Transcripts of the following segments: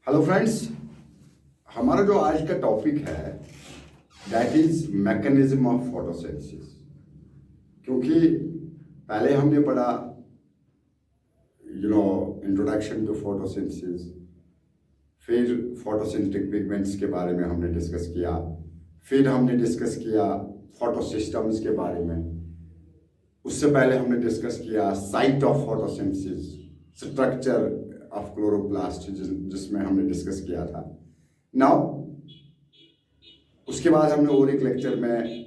Hello friends, हमारा जो आज का टॉपिक है that is mechanism of photosynthesis. क्योंकि पहले हमने पढ़ा इंट्रोडक्शन टू फोटोसिंथेसिस, फिर फोटोसिंथेटिक पिगमेंट्स के बारे में हमने डिस्कस किया, फिर हमने डिस्कस किया फोटोसिस्टम्स के बारे में। उससे पहले हमने डिस्कस किया site of photosynthesis, structure of chloroplast जिसमें हमने डिस्कस किया था। नाउ उसके बाद हमने और एक लेक्चर में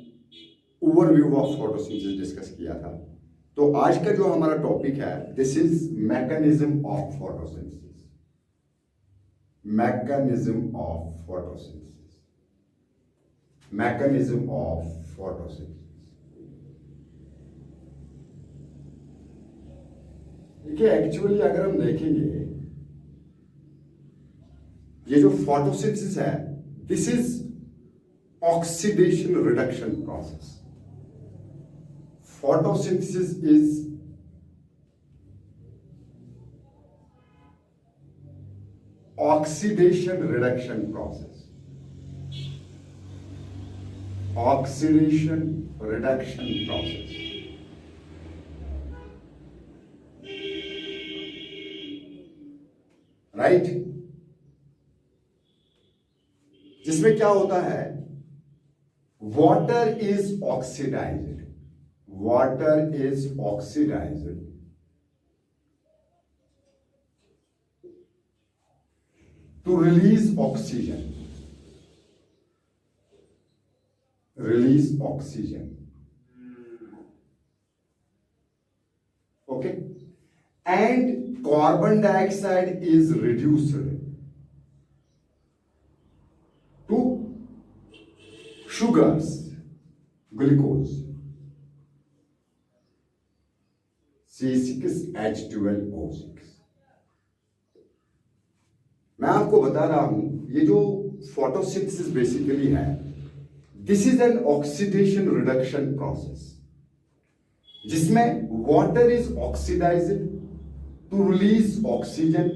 ओवरव्यू ऑफ फोटोसिंथेसिस डिस्कस किया था। तो आज का जो हमारा टॉपिक है this is mechanism of photosynthesis. Mechanism of photosynthesis, mechanism of photosynthesis. देखिए, एक्चुअली अगर हम देखेंगे ये जो फोटोसिंथेसिस है this is oxidation reduction process. Photosynthesis is oxidation reduction process. Oxidation reduction process. Right? जिसमें क्या होता है, water is oxidised, water is oxidised to release oxygen, release oxygen. Okay, and carbon dioxide is reduced to sugars, glucose, C6H12O6। मैं आपको बता रहा हूं ये जो फोटोसिंथेसिस बेसिकली है this is an oxidation reduction process जिसमें water is oxidised to release oxygen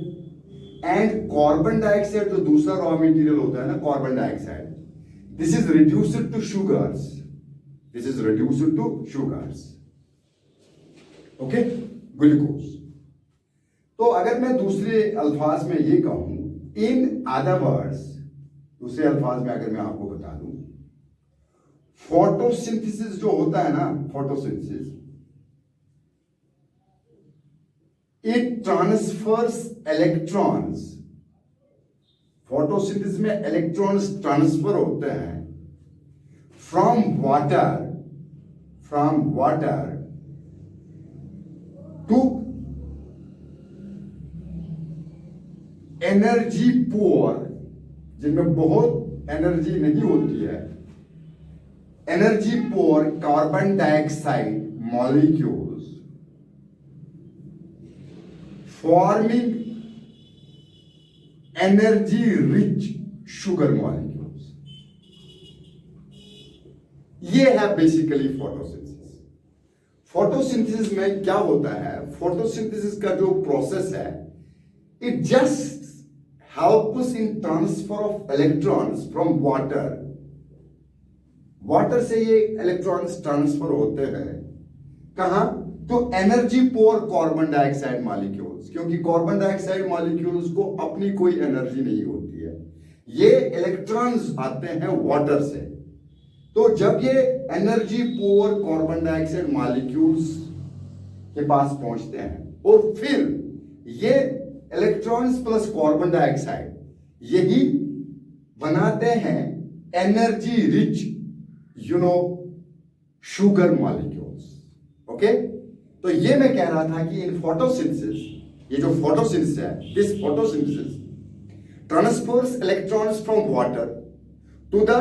and carbon dioxide जो दूसरा रॉ मटेरियल होता है ना, carbon dioxide, this is reduced to sugars, this is reduced to sugars. Okay, glucose. तो अगर मैं दूसरे अल्फाज में ये कहूं, इन अदर वर्ड्स, दूसरे अल्फाज में अगर मैं आपको बता दूं, फोटोसिंथेसिस जो होता है ना, photosynthesis it transfers electrons। Photosynthesis में इलेक्ट्रॉन्स ट्रांसफर होते हैं from water to energy poor, जिनमें बहुत एनर्जी नहीं होती है, energy poor carbon dioxide molecules forming energy rich sugar molecules। ये है बेसिकली फोटोसिंथेसिस। फोटोसिंथेसिस में क्या होता है, फोटोसिंथेसिस का जो प्रोसेस है it just helps in transfer of electrons from water. Water से ये इलेक्ट्रॉन्स ट्रांसफर होते हैं कहां, तो energy poor carbon dioxide molecules, क्योंकि कार्बन डाइऑक्साइड मॉलिक्यूल्स को अपनी कोई एनर्जी नहीं होती है, ये इलेक्ट्रॉन्स आते हैं वाटर से। तो जब ये energy poor carbon dioxide molecules के पास पहुंचते हैं और फिर ये इलेक्ट्रॉन्स प्लस कार्बन डाइऑक्साइड यही बनाते हैं energy rich sugar molecules. Okay, तो ये मैं कह रहा था कि इन फोटोसिंथेसिस, ये जो फोटोसिंथेसिस है, this photosynthesis transfers electrons from water to the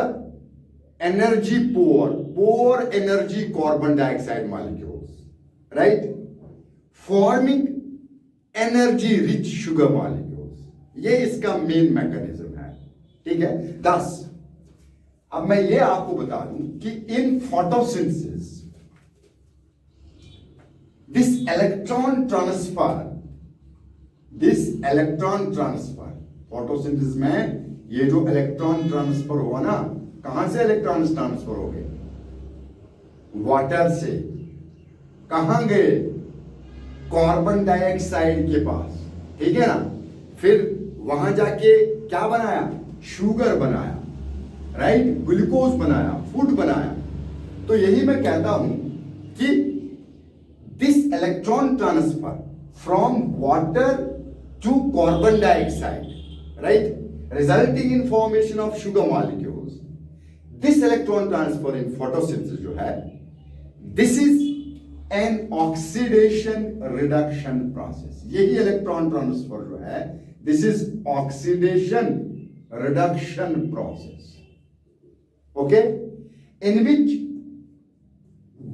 energy poor energy carbon dioxide molecules, right, forming energy rich sugar molecules. ये इसका मेन मैकेनिज्म है। ठीक है, 10। अब मैं ये आपको बता दूं कि इन photosynthesis this electron transfer photosynthesis में ये जो इलेक्ट्रॉन ट्रांसफर हुआ ना, कहां से इलेक्ट्रॉन ट्रांसफर हो गए? वाटर से। कहां गए? कार्बन डाइऑक्साइड के पास, ठीक है ना। फिर वहां जाके क्या बनाया? शुगर बनाया, राइट, ग्लूकोज बनाया, फूड बनाया। तो यही मैं कहता हूं कि this electron transfer from water to carbon dioxide, right, resulting in formation of sugar molecules, this electron transfer in photosynthesis जो है, this is an oxidation reduction process. यही इलेक्ट्रॉन ट्रांसफर जो है, this is oxidation reduction process, okay, in which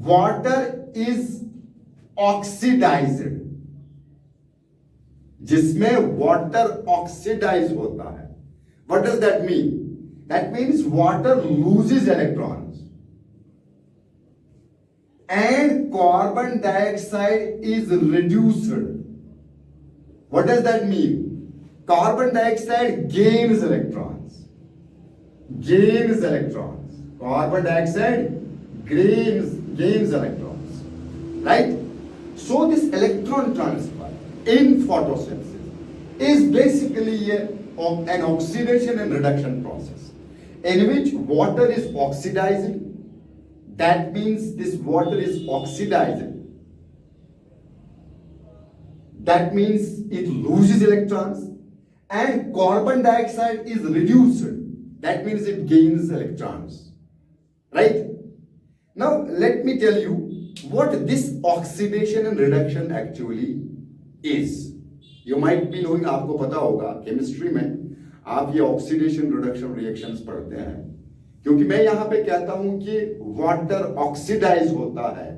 water is oxidised, जिसमें water oxidise होता है। What does that mean? That means water loses electrons and carbon dioxide is reduced. What does that mean? Carbon dioxide gains electrons. Carbon dioxide gains electrons. Right? So this electron transfer in photosynthesis is basically an oxidation and reduction process in which water is oxidized. That means this water is oxidized. That means it loses electrons, and carbon dioxide is reduced. That means it gains electrons. Right? Now let me tell you what this oxidation and reduction actually is. You might be knowing, आपको पता होगा chemistry में आप ये oxidation reduction reactions पढ़ते हैं, क्योंकि मैं यहां पे कहता हूं कि वाटर ऑक्सीडाइज होता है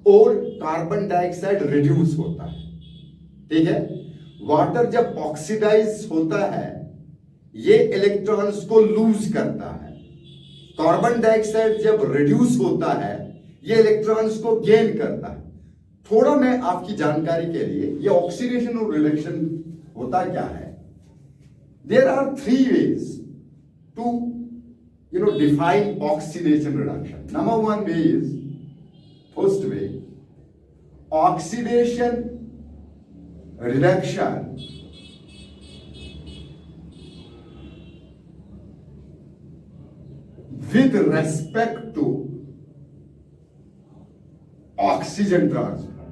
और कार्बन डाइऑक्साइड रिड्यूस होता है, ठीक है। वाटर जब ऑक्सीडाइज होता है ये इलेक्ट्रॉन्स को लूज करता है, कार्बन डाइऑक्साइड जब रिड्यूस होता है ये इलेक्ट्रॉन्स को गेन करता है। थोड़ा मैं आपकी जानकारी के लिए, ये ऑक्सीडेशन और रिडक्शन होता क्या है? There are 3 ways to define oxidation reduction. Number 1 way is, first way, oxidation reduction with respect to oxygen transfer.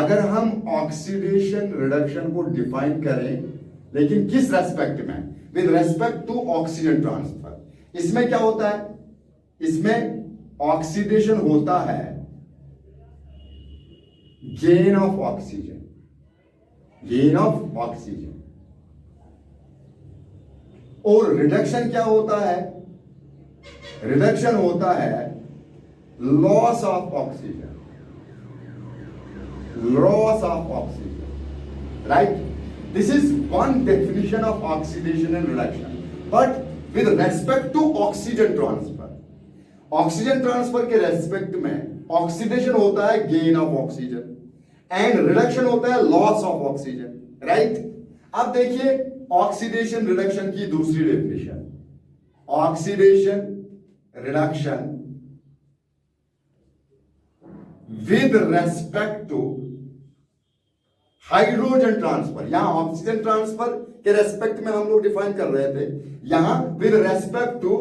अगर हम ऑक्सीडेशन रिडक्शन को डिफाइन करें, लेकिन किस रेस्पेक्ट में? With respect to oxygen transfer. इसमें क्या होता है? इसमें ऑक्सीडेशन होता है गेन ऑफ ऑक्सीजन, और रिडक्शन क्या होता है? रिडक्शन होता है loss of oxygen, right. This is one definition of oxidation and reduction, but with respect to oxygen transfer. Oxygen transfer के रेस्पेक्ट में ऑक्सीडेशन होता है gain of oxygen and reduction होता है लॉस ऑफ ऑक्सीजन, राइट। अब देखिए oxidation reduction की दूसरी definition, oxidation reduction with respect to hydrogen transfer. यहां ऑक्सीजन ट्रांसफर के रेस्पेक्ट में हम लोग डिफाइन कर रहे थे, यहां with respect to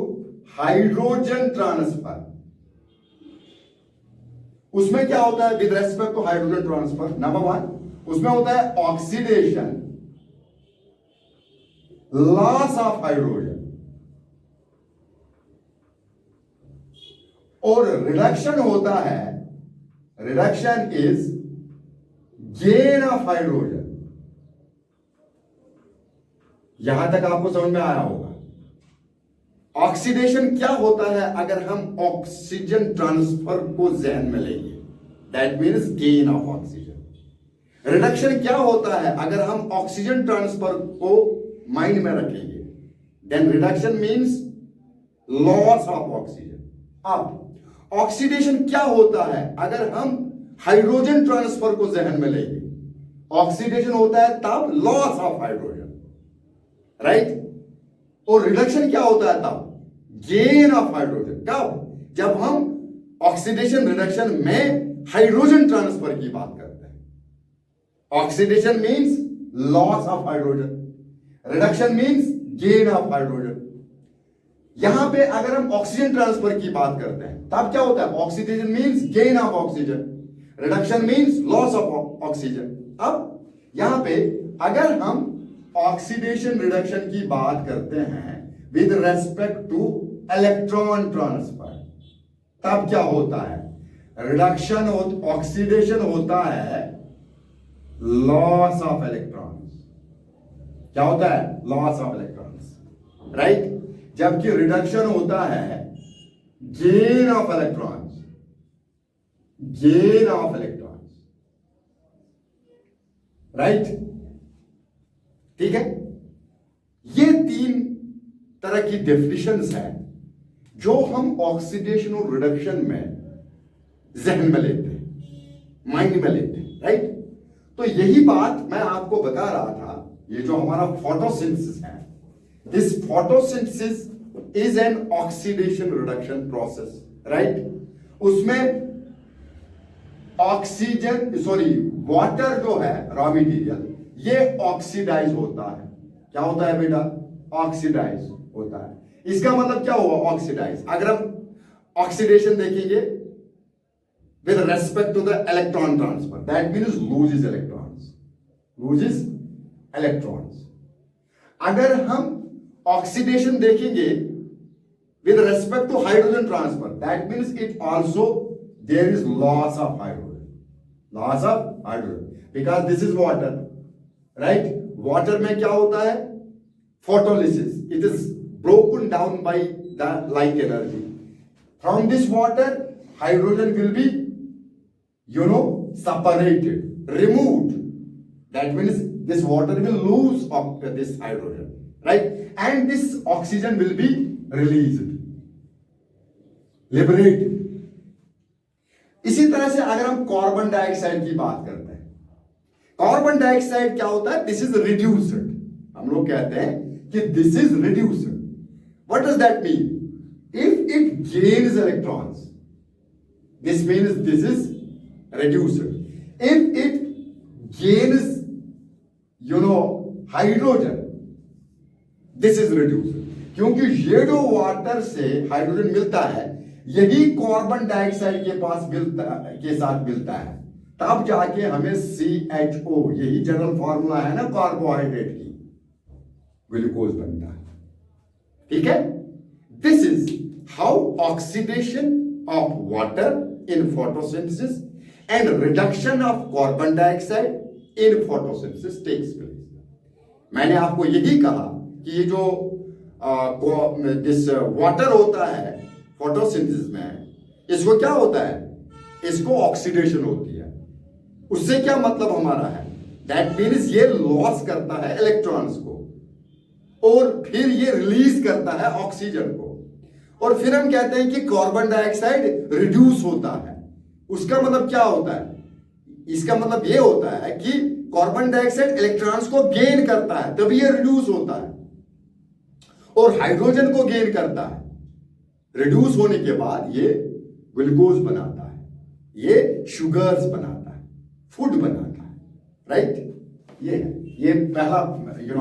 hydrogen transfer. उसमें क्या होता है with respect to hydrogen transfer? Number 1 उसमें होता है ऑक्सीडेशन, लॉस ऑफ हाइड्रोजन, और रिडक्शन होता है, reduction is gain of hydrogen. यहां तक आपको समझ में आया होगा। ऑक्सीडेशन क्या होता है अगर हम ऑक्सीजन ट्रांसफर को ध्यान में लेंगे? That means gain of oxygen. Reduction क्या होता है अगर हम ऑक्सीजन ट्रांसफर को माइंड में रखेंगे? Then reduction means loss of oxygen. अब ऑक्सीडेशन क्या होता है अगर हम हाइड्रोजन ट्रांसफर को जहन में लेंगे? ऑक्सीडेशन होता है तब लॉस ऑफ हाइड्रोजन, राइट। और रिडक्शन क्या होता है तब? Gain of hydrogen. कब? जब हम ऑक्सीडेशन रिडक्शन में हाइड्रोजन ट्रांसफर की बात करते हैं। Oxidation means loss of hydrogen, reduction means gain of hydrogen. यहां पे अगर हम ऑक्सीजन ट्रांसफर की बात करते हैं तब क्या होता है? Oxidation means gain of oxygen, reduction means loss of oxygen. अब यहां पे अगर हम ऑक्सीडेशन रिडक्शन की बात करते हैं with respect two electron transfer, तब क्या होता है? रिडक्शन ऑक्सीडेशन होता है लॉस ऑफ इलेक्ट्रॉन्स। क्या होता है? Loss of electrons, right. जबकि रिडक्शन होता है gain of electrons, gain of electrons, right. ठीक है। ये तीन तरह की डेफिनेशंस हैं जो हम ऑक्सीडेशन और रिडक्शन में जहन में लेते हैं, माइंड में लेते हैं, राइट। तो यही बात मैं आपको बता रहा था। ये जो हमारा फोटोसिंथेसिस है, this photosynthesis is an oxidation reduction process, right. उसमें ऑक्सीजन वाटर जो है रॉ मटेरियल, ये ऑक्सीडाइज होता है। क्या होता है बेटा? ऑक्सीडाइज होता है। इसका मतलब क्या हुआ? ऑक्सीडाइज। अगर हम ऑक्सीडेशन देखेंगे with respect to the electron transfer, that means loses electrons, loses electrons. अगर हम ऑक्सीडेशन देखेंगे with respect to hydrogen transfer, that means it also there is loss of hydrogen, loss of hydrogen, because this is water, right. Water में क्या होता है? Photolysis, it is broken down by the light energy. From this water, hydrogen will be, separated, removed. That means this water will lose of this hydrogen, right? And this oxygen will be released, liberated. इसी तरह से अगर हम carbon dioxide की बात करते हैं, carbon dioxide क्या होता है? This is reduced. हम लोग कहते हैं कि this is reduced. What does that mean? If it gains electrons, this means this is reduced. If it gains, hydrogen, this is reduced. क्योंकि ये जो वाटर से हाइड्रोजन मिलता है, यही कार्बन डाइऑक्साइड के पास के साथ मिलता है, तब जाके हमें CHO, यही जनरल फॉर्मूला है ना कार्बोहाइड्रेट की, ग्लूकोज बनता है। ठीक है। This is how oxidation of water in photosynthesis and reduction of carbon dioxide in photosynthesis takes place. मैंने आपको यही कहा कि ये जो दिस वाटर होता है फोटोसिंथेसिस में, इसको क्या होता है? इसको ऑक्सीडेशन होती है। उससे क्या मतलब हमारा है? दैट मीन्स ये लॉस करता है इलेक्ट्रॉन्स को और फिर ये रिलीज करता है ऑक्सीजन को, और फिर हम कहते हैं कि कार्बन डाइऑक्साइड रिड्यूस होता है। उसका मतलब क्या होता है? इसका मतलब ये होता है कि कार्बन डाइऑक्साइड इलेक्ट्रॉन्स को गेन करता है, तभी ये रिड्यूस होता है, और हाइड्रोजन को गेन करता है। रिड्यूस होने के बाद ये ग्लूकोज बनाता है, ये शुगर्स बनाता है, फूड बनाता है, राइट। ये पहला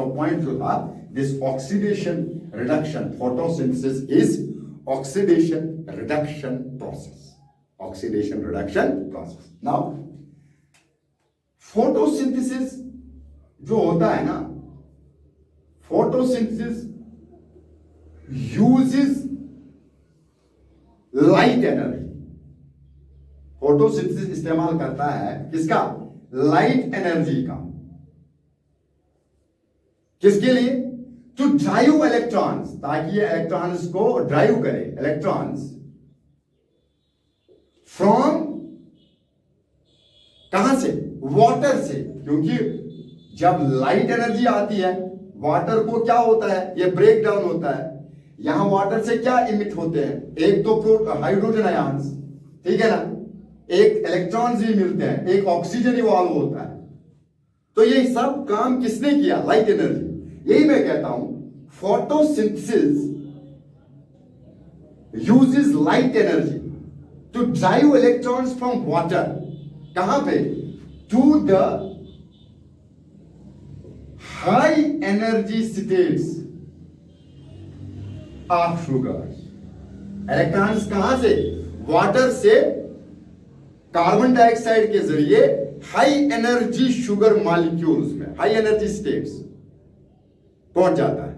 पॉइंट जो था, this oxidation reduction photosynthesis is oxidation reduction process, oxidation reduction process. Now photosynthesis जो होता है ना, photosynthesis uses light energy. photosynthesis इस्तेमाल करता है किसका? लाइट एनर्जी का। किसके लिए? टू ड्राइव इलेक्ट्रॉन्स, ताकि ये इलेक्ट्रॉन्स को ड्राइव करे, इलेक्ट्रॉन्स फ्रॉम कहां से? वाटर से। क्योंकि जब लाइट एनर्जी आती है, वाटर को क्या होता है? ये ब्रेक डाउन होता है। यहां वाटर से क्या इमिट होते हैं? एक तो हाइड्रोजन आयंस, ठीक है ना, एक इलेक्ट्रॉन्स भी मिलते हैं, एक ऑक्सीजन इवॉल्व होता है। तो ये सब काम किसने किया? Light energy. यही मैं कहता हूं, photosynthesis uses light energy to drive electrons from water, कहां पे, to the high energy states of sugars. Electrons कहां से, वाटर से कार्बन डाइऑक्साइड के जरिए हाई एनर्जी शुगर मॉलिक्यूल्स में, हाई एनर्जी स्टेट्स पहुंच जाता है.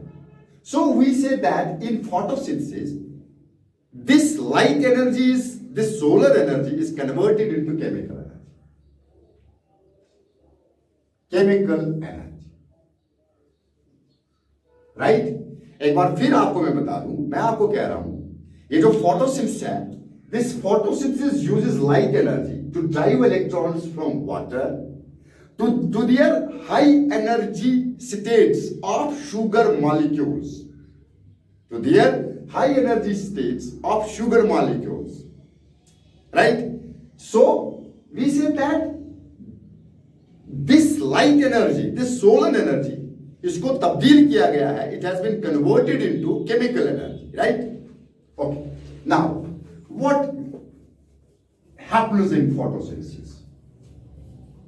So we say that in photosynthesis this light energy is, this solar energy is converted into chemical energy. Chemical energy. Right? एक बार फिर आपको मैं बता दूं, मैं आपको कह रहा हूं, ये जो फोटोसिंथेसिस है, this photosynthesis uses light energy to drive electrons from water to their high energy states of sugar molecules. To their high energy states of sugar molecules, right? So we say that this light energy, this solar energy, इसको तब्दील किया गया है, it has been converted into chemical energy, right? Okay. Now, what happens in photosynthesis?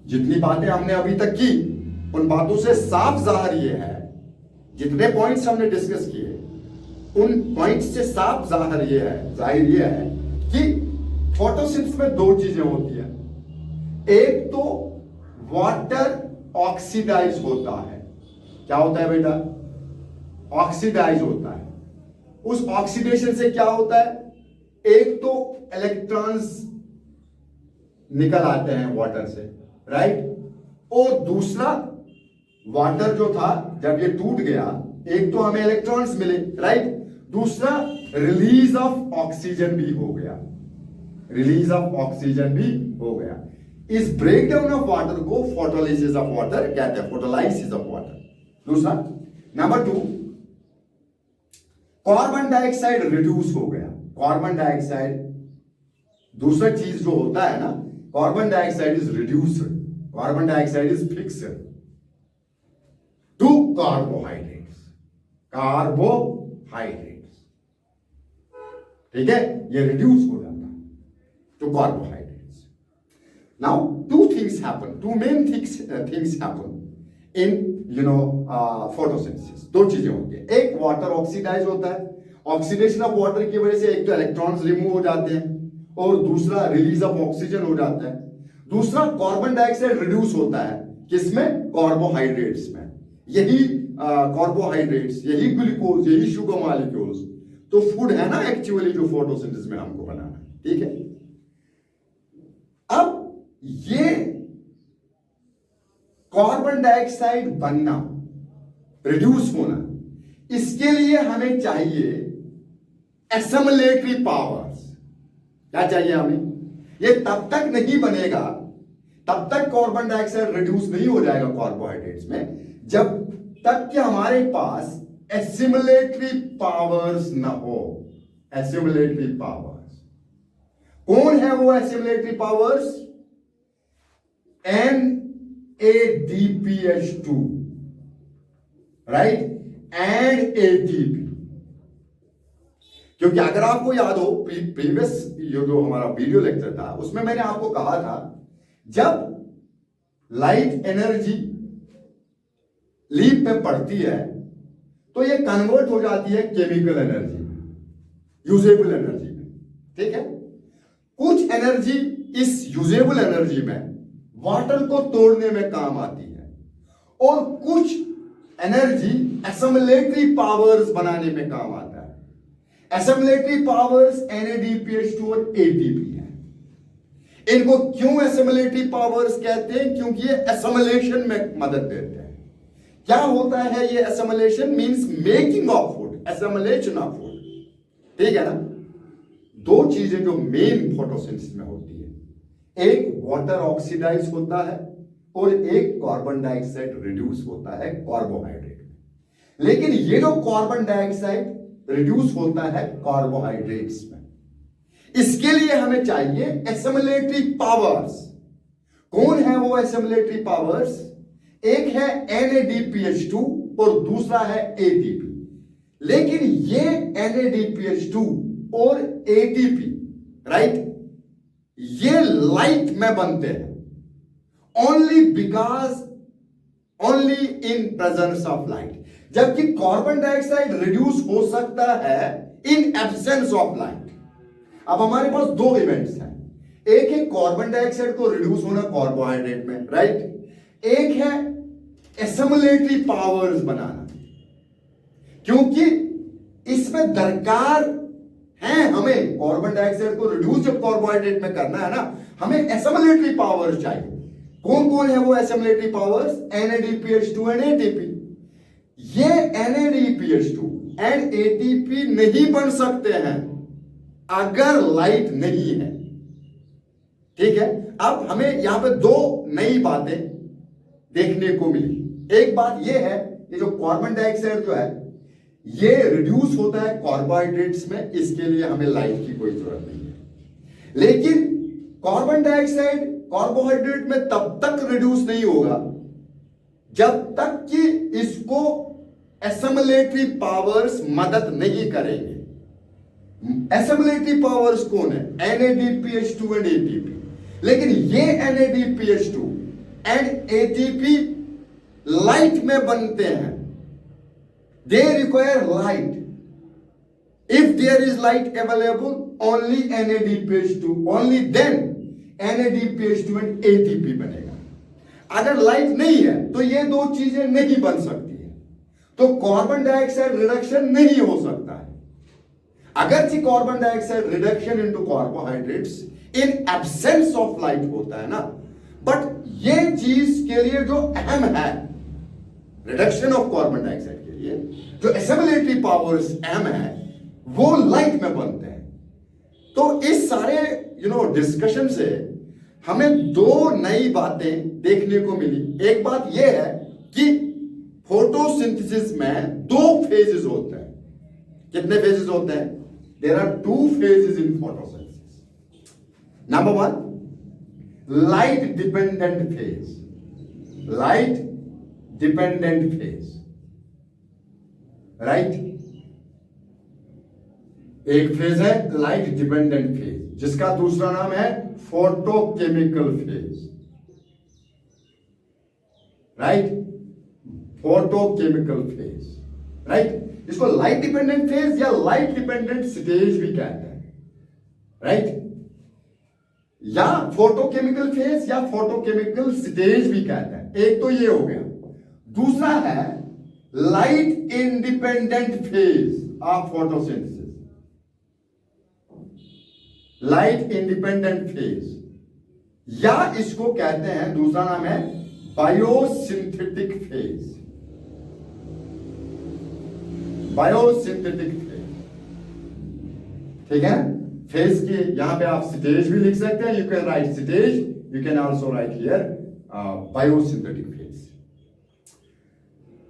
जितनी बातें हमने अभी तक की, उन बातों से साफ जाहिर ये है, जितने पॉइंट्स हमने डिस्कस किए, उन पॉइंट्स से साफ जाहिर ये है कि फोटोसिंथेसिस में दो चीजें होती हैं. एक तो वाटर ऑक्सीडाइज होता है. क्या होता है बेटा? ऑक्सीडाइज होता है. उस ऑक्सीडेशन से क्या होता है? एक तो इलेक्ट्रॉन्स निकल आते हैं वाटर से, राइट? और दूसरा, वाटर जो था जब ये टूट गया, एक तो हमें इलेक्ट्रॉन्स मिले, राइट? दूसरा, रिलीज ऑफ ऑक्सीजन भी हो गया. रिलीज ऑफ ऑक्सीजन भी हो गया. इस ब्रेकडाउन ऑफ वाटर को फोटोलिसिस ऑफ वाटर कहते हैं, फोटोलाइसिस ऑफ वाटर. दूसरा, नंबर 2, कार्बन डाइऑक्साइड रिड्यूस हो गया. कार्बन डाइऑक्साइड, दूसरा चीज जो होता है ना, carbon dioxide is reduced, carbon dioxide is fixed to carbohydrates. Carbohydrates, ठीक है, ये रिड्यूस हो जाता है to carbohydrates. Now two things happen, two main things happen in photosynthesis. दो चीजें होती है. एक, वाटर ऑक्सीडाइज होता है. ऑक्सीडेशन ऑफ वाटर की वजह से एक तो इलेक्ट्रॉन्स रिमूव हो जाते हैं, और दूसरा रिलीज ऑफ ऑक्सीजन हो जाता है. दूसरा, कार्बन डाइऑक्साइड रिड्यूस होता है. किसमें? कार्बोहाइड्रेट्स में. यही कार्बोहाइड्रेट्स, यही ग्लूकोज, यही शुगर मॉलिक्यूल्स तो फूड है ना एक्चुअली, जो फोटोसिंथेसिस में हमको बनाना है. ठीक है. अब ये कार्बन डाइऑक्साइड बनना, रिड्यूस होना, इसके लिए हमें चाहिए एसिमिलेटरी पावर्स. क्या चाहिए हमें? ये तब तक नहीं बनेगा, तब तक कार्बन डाइऑक्साइड रिड्यूस नहीं हो जाएगा कार्बोहाइड्रेट्स में, जब तक कि हमारे पास एसिमिलेटरी पावर्स ना हो. एसिमिलेटरी पावर्स कौन है वो assimilatory powers? NADPH2, right, and ATP. क्योंकि अगर आपको याद हो, प्रीवियस जो हमारा वीडियो लेक्चर था, उसमें मैंने आपको कहा था, जब लाइट एनर्जी लीप पे पड़ती है तो ये कन्वर्ट हो जाती है केमिकल एनर्जी में, यूजेबल एनर्जी में. ठीक है. कुछ एनर्जी इस यूजेबल एनर्जी में वाटर को तोड़ने में काम आती है, और कुछ एनर्जी एसिमिलेटरी पावर्स बनाने में काम आता है. एसिमिलेटरी पावर्स NADPH2 और ATP है. इनको क्यों एसिमिलेटरी पावर्स कहते हैं? क्योंकि ये एसिमिलेशन में मदद देते हैं. क्या होता है ये assimilation? Means making of food, assimilation of food. ठीक है ना. दो चीजें जो मेन फोटोसिंथेसिस में होती है, एक वाटर ऑक्सीडाइज होता है और एक कार्बन डाइऑक्साइड रिड्यूस होता है कार्बोहाइड्रेट में. लेकिन ये जो कार्बन डाइऑक्साइड रिड्यूस होता है कार्बोहाइड्रेट्स में, इसके लिए हमें चाहिए एसिमिलेटरी पावर्स. कौन है वो एसिमिलेटरी पावर्स? एक है NADPH2 और दूसरा है एटीपी। लेकिन ये NADPH2 और ATP, राइट, ये लाइट में बनते हैं only in presence of light, जबकि कार्बन डाइऑक्साइड रिड्यूस हो सकता है इन एब्सेंस ऑफ लाइट। अब हमारे पास दो इवेंट्स हैं, एक है कार्बन डाइऑक्साइड को रिड्यूस होना कार्बोहाइड्रेट में, राइट, एक है एसिमिलेटरी पावर्स बनाना, क्योंकि इसमें दरकार है हमें कार्बन डाइऑक्साइड को रिड्यूस जब कार्बोहाइड्रेट में करना है ना, हमें एसिमिलेटरी पावर्स चाहिए। कौन कौन है वो assimilatory powers? NADPH2 and ATP। ये NADPH2 एंड ATP नहीं बन सकते हैं अगर लाइट नहीं है, ठीक है। अब हमें यहां पे दो नई बातें देखने को मिली। एक बात यह है, ये जो कार्बन डाइऑक्साइड जो है ये रिड्यूस होता है कार्बोहाइड्रेट्स में, इसके लिए हमें लाइट की कोई जरूरत नहीं है। लेकिन कार्बन डाइऑक्साइड कार्बोहाइड्रेट में तब तक रिड्यूस नहीं होगा जब तक कि इसको एसिमिलेटरी पावर्स मदद नहीं करेंगे। एसिमिलेटरी पावर्स कौन है? NADPH2 and ATP। लेकिन ये NADPH2 एंड ATP लाइट में बनते हैं। They require light. If there is light available, only NADPH2, only then NADPH2 and ATP बनेगा। अगर लाइट नहीं है तो ये दो चीजें नहीं बन सकती है, तो कार्बन डाइऑक्साइड रिडक्शन नहीं हो सकता है। अगरचे carbon dioxide reduction into carbohydrates in absence of light होता है ना, बट ये चीज के लिए जो अहम है रिडक्शन ऑफ कार्बन डाइऑक्साइड के लिए जो एसिमिलेटरी पावर्स अहम है वो लाइट में बनते हैं। तो इस सारे डिस्कशन से हमें दो नई बातें देखने को मिली। एक बात यह है कि फोटोसिंथेसिस में दो फेजेस होते हैं। कितने फेजेस होते हैं? There are two phases in photosynthesis. Number one, light dependent phase, light dependent phase, right. एक फेज है लाइट डिपेंडेंट फेज, जिसका दूसरा नाम है photochemical phase, right, photochemical phase, right. इसको लाइट डिपेंडेंट फेज या लाइट डिपेंडेंट स्टेज भी कहते हैं, राइट, या फोटोकेमिकल फेज या फोटोकेमिकल स्टेज भी कहते हैं। एक तो ये हो गया। दूसरा है light independent phase of photosynthesis, light independent phase, या इसको कहते हैं, दूसरा नाम है बायोसिंथेटिक फेज, बायोसिंथेटिक फेज, ठीक है। फेज के यहां पे आप स्टेज भी लिख सकते हैं, you can write stage, you can also write here biosynthetic phase.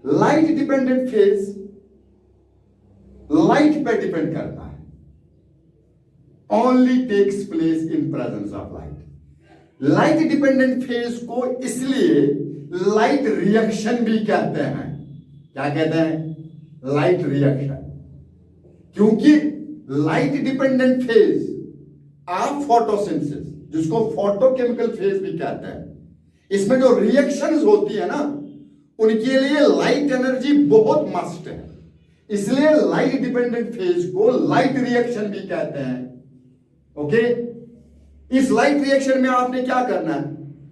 Light dependent phase light पे डिपेंड करता है, only takes place in presence of light. Light dependent phase को इसलिए लाइट रिएक्शन भी कहते हैं। क्या कहते हैं? लाइट रिएक्शन, क्योंकि light dependent phase of photosynthesis, जिसको फोटोकेमिकल फेज भी कहते हैं, इसमें जो रिएक्शंस होती है ना, उनके लिए लाइट एनर्जी बहुत मस्ट है। इसलिए लाइट डिपेंडेंट फेज को लाइट रिएक्शन भी कहते हैं। ओके, इस लाइट रिएक्शन में आपने क्या करना है?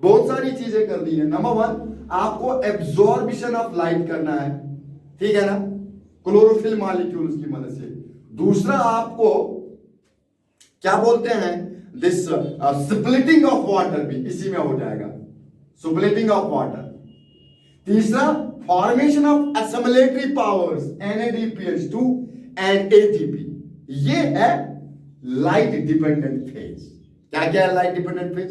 बहुत सारी चीजें करनी है। नंबर वन, आपको एब्जॉर्बिशन ऑफ लाइट करना है, ठीक है ना, क्लोरोफिल मॉलिक्यूल्स की मदद से। दूसरा, आपको क्या बोलते हैं, दिस स्प्लिटिंग ऑफ वाटर भी इसी में हो जाएगा, स्प्लिटिंग ऑफ वाटर। तीसरा, formation of assimilatory powers NADPH2 and ATP। ये है लाइट डिपेंडेंट फेज। क्या क्या है लाइट डिपेंडेंट फेज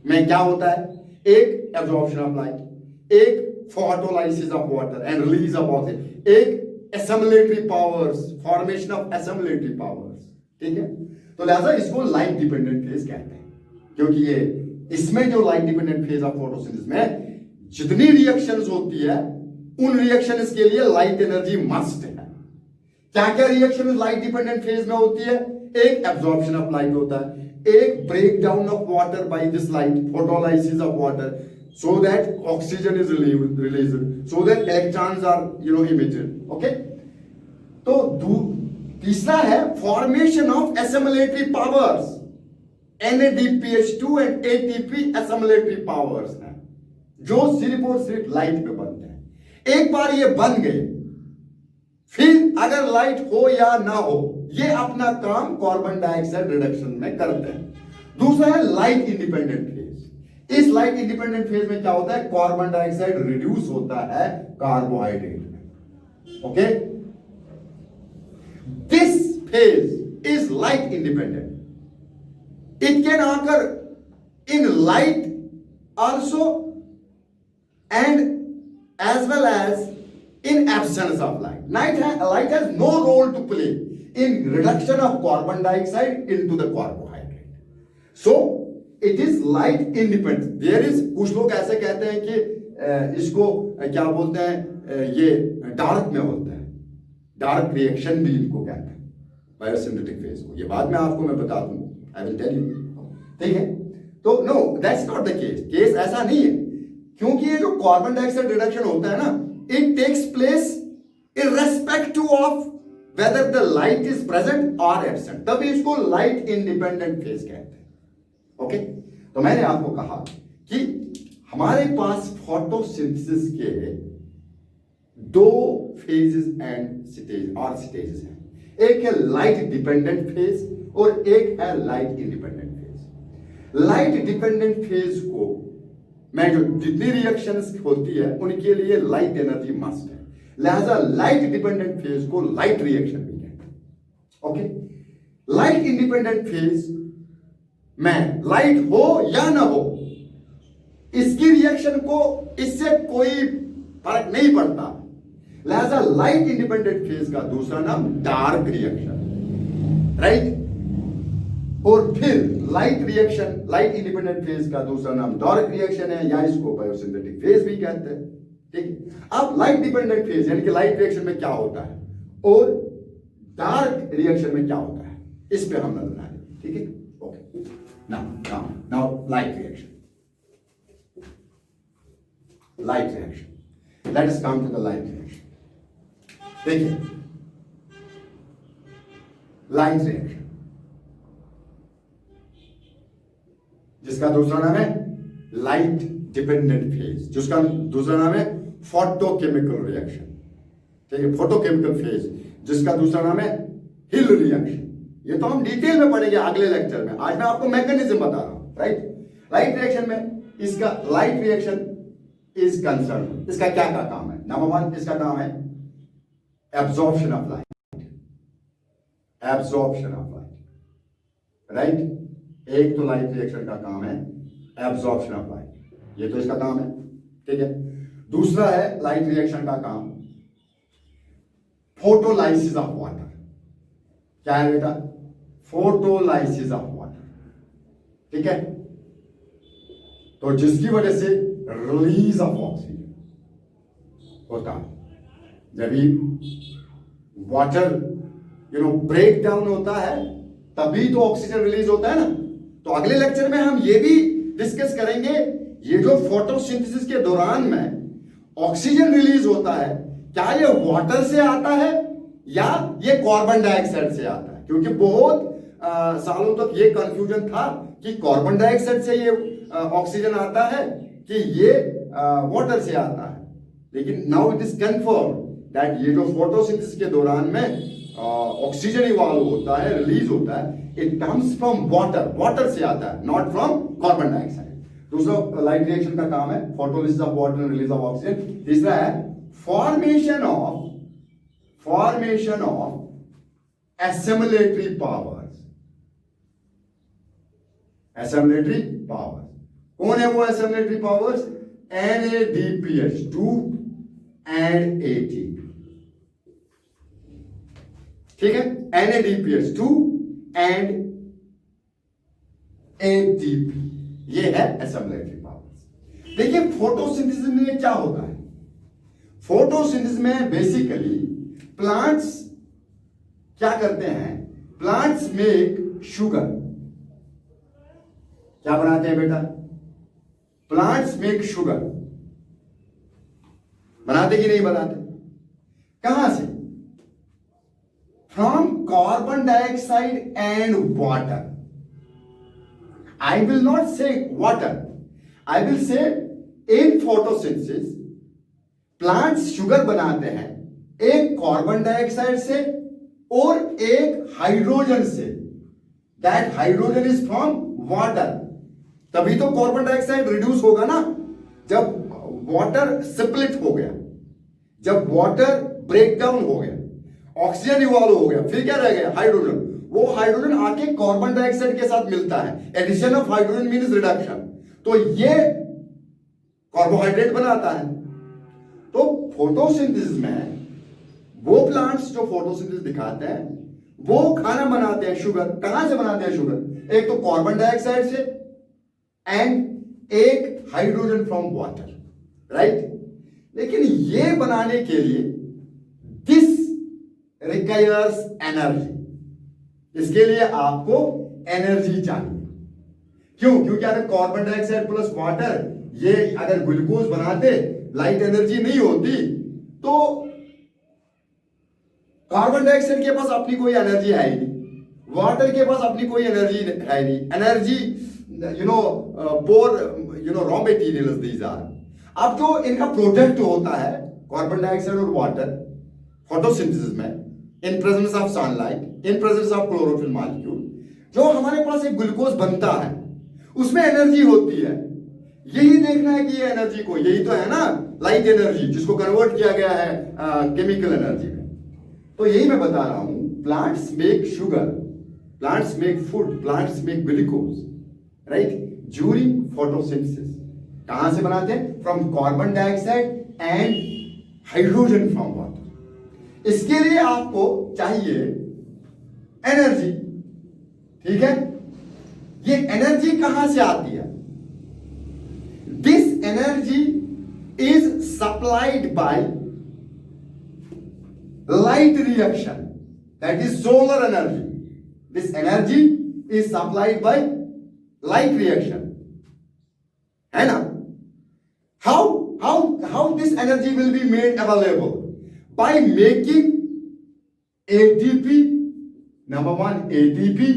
में? क्या होता है? एक एब्जॉर्प्शन ऑफ लाइट, एक photolysis of water and release of oxygen, एक assimilatory powers, formation of assimilatory powers, ठीक है। तो लिहाजा इसको लाइट डिपेंडेंट फेज कहते हैं, क्योंकि ये इसमें जो light dependent phase of photosynthesis में जितनी रिएक्शंस होती है उन रिएक्शंस के लिए लाइट एनर्जी मस्ट है। क्या क्या रिएक्शन लाइट डिपेंडेंट फेज में होती है? एक एब्जॉर्प्शन ऑफ लाइट होता है, एक break down of water by this light, photolysis of water, so that oxygen is released, so that electrons are emitted. Okay, तो तीसरा है formation of assimilatory powers, NADPH2 and ATP assimilatory powers हैं जो सिर्फ और सिर्फ लाइट पे बनते हैं। एक बार ये बन गए, फिर अगर लाइट हो या ना हो, ये अपना काम कार्बन डाइऑक्साइड रिडक्शन में करते हैं। दूसरा है लाइट इंडिपेंडेंट फेज। इस लाइट इंडिपेंडेंट फेज में क्या होता है? कार्बन डाइऑक्साइड रिड्यूस होता है कार्बोहाइड्रेट में। Okay, this phase is light independent. It can occur in light also and as well as in absence of light. Light has no role to play in reduction of carbon dioxide into the carbohydrate. So it is light independent. There is, कुछ लोग ऐसे कहते हैं कि इसको क्या बोलते हैं, ये डार्क में होता है, डार्क रिएक्शन भी इनको कहते हैं, बायोसिंथेटिक फेज को। ये बाद में आपको मैं बता दूं, आई विल टेल यू। ठीक है, तो no, that's not the case. Case ऐसा नहीं है, क्योंकि ये जो कार्बन डाइऑक्साइड रिडक्शन होता है ना, it takes place irrespective of whether the light is present or absent, तभी इसको लाइट इंडिपेंडेंट फेज कहते हैं। ओके, तो मैंने आपको कहा कि हमारे पास फोटोसिंथेसिस के दो फेजेस एंड स्टेजेस हैं। एक है लाइट डिपेंडेंट फेज और एक है light independent phase. Light dependent phase को मैं जो जितनी रिएक्शंस होती है उनके लिए लाइट एनर्जी मस्ट है, लिहाजा लाइट डिपेंडेंट फेज को लाइट रिएक्शन भी कहते हैं। ओके, लाइट इंडिपेंडेंट फेज में लाइट हो या ना हो, इसकी रिएक्शन को इससे कोई फर्क नहीं पड़ता, लिहाजा लाइट इंडिपेंडेंट फेज का दूसरा नाम डार्क रिएक्शन, राइट। और फिर light reaction, light independent phase का दूसरा नाम डार्क रिएक्शन है, या इसको बायोसिंथेटिक फेज भी कहते हैं। ठीक है, अब लाइट डिपेंडेंट फेज यानी कि लाइट रिएक्शन में क्या होता है और डार्क रिएक्शन में क्या होता है, इस पे हम नजर डालेंगे। ठीक है, okay, now light reaction, let us come to the light reaction. देखिए, लाइट रिएक्शन जिसका दूसरा नाम है लाइट डिपेंडेंट फेज, जिसका दूसरा नाम है फोटोकेमिकल रिएक्शन। ठीक है, फोटोकेमिकल फेज जिसका दूसरा नाम है हिल रिएक्शन। ये तो हम डिटेल में पढ़ेंगे अगले लेक्चर में, आज मैं आपको मैकेनिज्म बता रहा हूं, राइट। लाइट रिएक्शन में इसका लाइट रिएक्शन इज कंसर्न, इसका क्या क्या काम है? नंबर वन, इसका काम है absorption of light, absorption of light, right. एक तो लाइट रिएक्शन का काम है एब्जॉर्प्शन ऑफ लाइट, ये तो इसका काम है। ठीक है, दूसरा है लाइट रिएक्शन का काम फोटोलाइसिस ऑफ वाटर। क्या है बेटा? Photolysis of water. ठीक है, तो जिसकी वजह से रिलीज ऑफ ऑक्सीजन होता है। जब भी वाटर ब्रेक डाउन होता है तभी तो ऑक्सीजन रिलीज होता है ना। तो अगले लेक्चर में हम ये भी डिस्कस करेंगे, ये जो फोटोसिंथेसिस के दौरान में ऑक्सीजन रिलीज होता है, क्या ये वाटर से आता है या ये कार्बन डाइऑक्साइड से आता है? क्योंकि बहुत सालों तक ये कंफ्यूजन था कि कार्बन डाइऑक्साइड से ये ऑक्सीजन आता है कि ये वाटर से आता है। लेकिन now it is confirm that ये जो फोटोसिंथेसिस के दौरान में ऑक्सीजन इवॉल्व होता है, रिलीज होता है, it comes from water, water से आता है, नॉट फ्रॉम कार्बन डाइऑक्साइड। दूसरा लाइट रिएक्शन का काम है photolysis of water and release of oxygen. तीसरा है formation of assimilatory powers, assimilatory powers। कौन है वो assimilatory powers? NADPH2 and ATP। ठीक है, NADPH2 and ATP, ये है assimilatory powers। देखिए फोटोसिंथेसिस में क्या होता है? फोटोसिंथेसिस में बेसिकली प्लांट्स क्या करते हैं? Plants make sugar. क्या बनाते हैं बेटा? Plants make sugar. बनाते कि नहीं बनाते? कहां से? From carbon dioxide and water. I will not say water. I will say in photosynthesis plants sugar बनाते हैं एक कार्बन डाइऑक्साइड से और एक हाइड्रोजन से। That hydrogen is from water. तभी तो कार्बन डाइऑक्साइड रिड्यूस होगा ना, जब वाटर स्प्लिट हो गया, जब वाटर ब्रेक डाउन हो गया, ऑक्सीजन इवॉल्व हो गया, फिर क्या रह गया? हाइड्रोजन। वो हाइड्रोजन आके कार्बन डाइऑक्साइड के साथ मिलता है। Addition of hydrogen means reduction. तो ये कार्बोहाइड्रेट बनाता है। तो फोटोसिंथेसिस में वो प्लांट्स जो फोटोसिंथेसिस दिखाते हैं वो खाना बनाते हैं, शुगर। कहां से बनाते हैं शुगर? एक तो कार्बन डाइऑक्साइड से एंड एक हाइड्रोजन फ्रॉम वाटर, राइट? लेकिन ये बनाने के लिए दिस रिक्वायर्स एनर्जी। इसके लिए आपको एनर्जी चाहिए। क्यों? क्योंकि अगर कार्बन डाइऑक्साइड प्लस वाटर ये अगर ग्लूकोज बनाते, लाइट एनर्जी नहीं होती, तो कार्बन डाइऑक्साइड के पास अपनी कोई एनर्जी है ही नहीं, वाटर के पास अपनी कोई एनर्जी है नहीं। Energy poor raw materials these are. अब जो इनका प्रोडक्ट होता है कार्बन डाइऑक्साइड और वाटर फोटोसिंथेसिस में, in presence of sunlight, in presence of chlorophyll molecule, जो हमारे पास एक ग्लूकोज बनता है उसमें एनर्जी होती है। यही देखना है कि ये एनर्जी को, यही तो है ना लाइट एनर्जी, जिसको कन्वर्ट किया गया है केमिकल एनर्जी में। तो यही मैं बता रहा हूं, plants make sugar, plants make food, plants make glucose, right, during photosynthesis. कहां से बनाते हैं? From carbon dioxide and hydrogen from water. इसके लिए आपको चाहिए एनर्जी, ठीक है? ये एनर्जी कहां से आती है? This energy is supplied by light reaction, that is solar energy. This energy is supplied by light reaction, है ना? How this energy will be made available? By making ATP, number one ATP,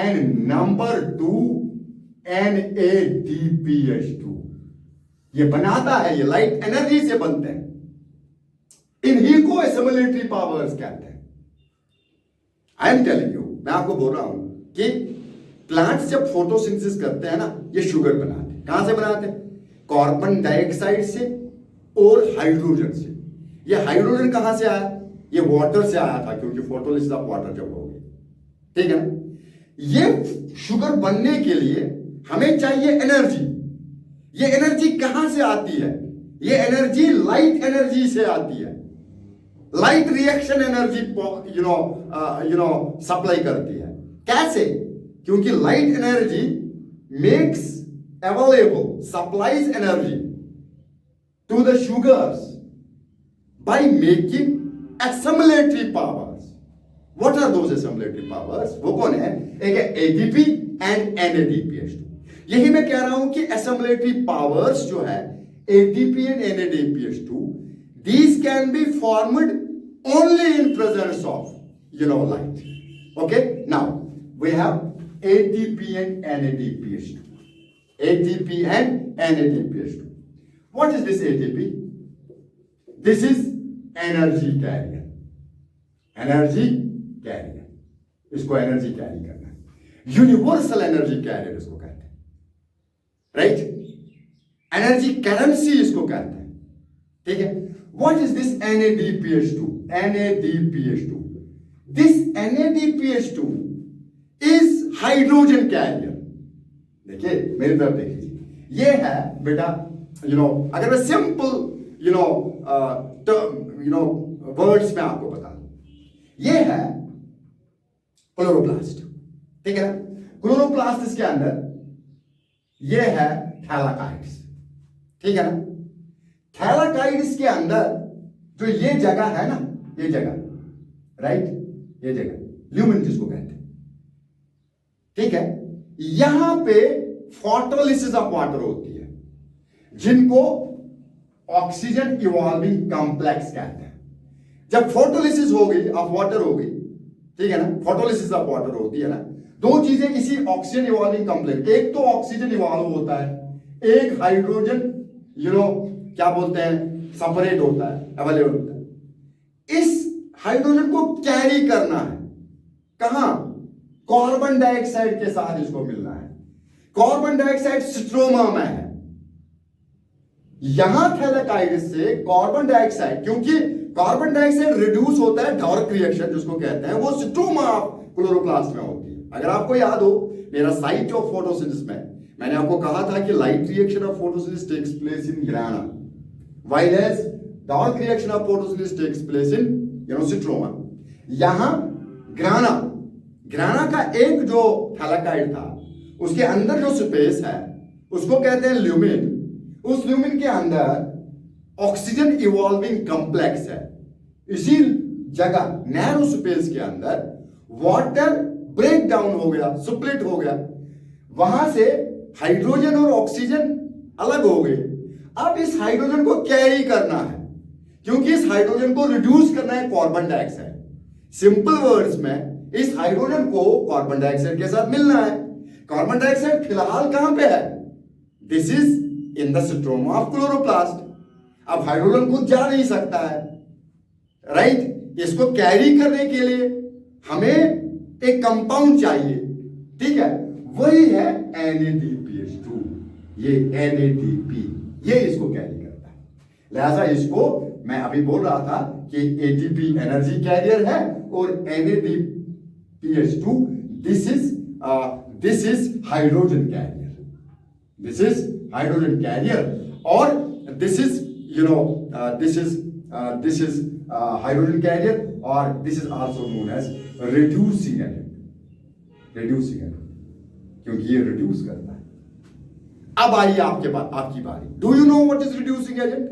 and number two NADPH2। ये बनाता है, ये light energy से बनते हैं। इन्हीं को एसिमिलेटरी पावर्स कहते हैं। आई एम टेलिंग यू, मैं आपको बोल रहा हूं कि प्लांट्स जब फोटोसिंथेसिस करते हैं ना, ये शुगर बनाते हैं। कहां से बनाते हैं? कार्बन डाइऑक्साइड से और हाइड्रोजन से। ये हाइड्रोजन कहां से आया? ये वाटर से आया था, क्योंकि फोटोलिसिस ऑफ वाटर जब हो गई, ठीक है ना? ये शुगर बनने के लिए हमें चाहिए एनर्जी। ये एनर्जी कहां से आती है? ये एनर्जी लाइट एनर्जी से आती है। लाइट रिएक्शन एनर्जी सप्लाई करती है। कैसे? क्योंकि light energy makes available, supplies energy to the sugars by making assimilatory powers. What are those assimilatory powers? वो कौन है? एक है एटीपी एंड NADPH2। यही मैं कह रहा हूं कि एसिमिलेटरी पावर्स जो है ATP and NADPH2, these can be formed only in presence of light. Okay, now we have ATP and NADPH2. ATP and NADPH2. What is this ATP? This is energy carrier. Energy carrier. इसको energy carry करना है। Universal energy career इसको कहते हैं, right? Energy currency इसको कहते हैं, ठीक है? What is this NADPH2? NADPH2. This NADPH2 is hydrogen carrier. देखिए मेरी तरफ देखिए, ये है बेटा, अगर मैं सिंपल वर्ड्स में आपको बता दूं, ये है क्लोरोप्लास्ट, ठीक है ना? क्लोरोप्लास्ट इसके अंदर ये है थैलाकाइड्स, ठीक है ना? थैलाकाइड्स के अंदर जो ये जगह है ना, ये जगह, राइट, ये जगह ल्यूमेन जिसको कहते हैं, ठीक है, यहां पे फोटोलिसिस ऑफ वाटर होती है, जिनको ऑक्सीजन इवॉल्विंग कॉम्प्लेक्स कहते हैं। जब फोटोलिसिस हो गई, ऑफ वाटर हो गई, ठीक है ना, फोटोलिसिस ऑफ वाटर होती है ना, दो चीजें इसी ऑक्सीजन इवॉल्विंग कॉम्प्लेक्स, एक तो ऑक्सीजन इवॉल्व होता है, एक हाइड्रोजन क्या बोलते हैं, सेपरेट होता है, अवेलेबल होता है। इस हाइड्रोजन को कैरी करना है कहां, कार्बन डाइऑक्साइड के साथ इसको मिलना है। कार्बन डाइऑक्साइड स्ट्रोमा में है, यहां थैलेकाइड्स से कार्बन डाइऑक्साइड, क्योंकि कार्बन डाइऑक्साइड रिड्यूस होता है डार्क रिएक्शन जिसको कहते हैं, वो स्ट्रोमा ऑफ क्लोरोप्लास्ट में होती है। अगर आपको याद हो मेरा साइट ऑफ फोटोसिंथेसिस में मैंने आपको कहा था कि light reaction of photosynthesis takes place in grana, while as dark reaction of photosynthesis takes place in stroma. यहां ग्राना का एक जो थैलेकाइड था, उसके अंदर जो स्पेस है उसको कहते हैं ल्यूमिन। उस ल्यूमिन के अंदर ऑक्सीजन इवॉल्विंग कॉम्प्लेक्स है। इसी जगह नैरो स्पेस के अंदर वाटर ब्रेक डाउन हो गया, स्प्लिट हो गया, वहां से हाइड्रोजन और ऑक्सीजन अलग हो गए। अब इस हाइड्रोजन को कैरी करना है, क्योंकि इस हाइड्रोजन को रिड्यूस करना है कार्बन डाइऑक्साइड। सिंपल वर्ड्स में इस हाइड्रोजन को कार्बन डाइऑक्साइड के साथ मिलना है। कार्बन डाइऑक्साइड फिलहाल कहां पे है, this is in the stroma of chloroplast. अब हाइड्रोजन खुद जा नहीं सकता है, राइट, इसको कैरी करने के लिए हमें एक कंपाउंड चाहिए, ठीक है, वही है NADPH2। ये NADP, ये इसको कैरी करता है। लिहाजा इसको मैं अभी बोल रहा था कि ATP एनर्जी कैरियर है और NADPH2 this is hydrogen carrier, this is hydrogen carrier, और this is this is hydrogen carrier, or this is also known as reducing agent, क्योंकि ये रिड्यूस करता है। अब आइए आपकी बारी। Do you know what is reducing agent?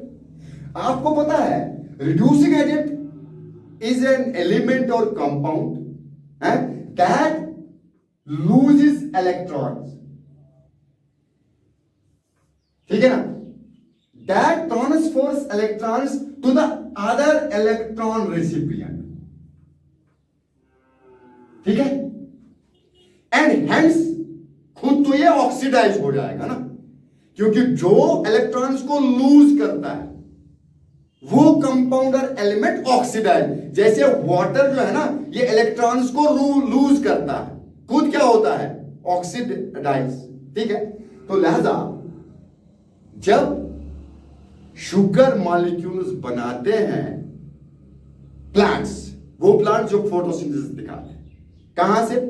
आपको पता है reducing agent is an element और कंपाउंड दैट लूजेस इलेक्ट्रॉन्स, ठीक है ना, that transfers electrons to the other electron recipient, ठीक है, and hence खुद तो ये ऑक्सीडाइज हो जाएगा ना, क्योंकि जो इलेक्ट्रॉन्स को लूज करता है वो कंपाउंडर एलिमेंट ऑक्सीडाइज, जैसे वाटर जो है ना, ये इलेक्ट्रॉन्स को लूज करता है, खुद क्या होता है, ऑक्सीडाइज, ठीक है। तो लिहाजा जब शुगर मॉलिक्यूल्स बनाते हैं प्लांट्स, वो प्लांट जो फोटोसिंथेसिस दिखाते हैं, कहां से,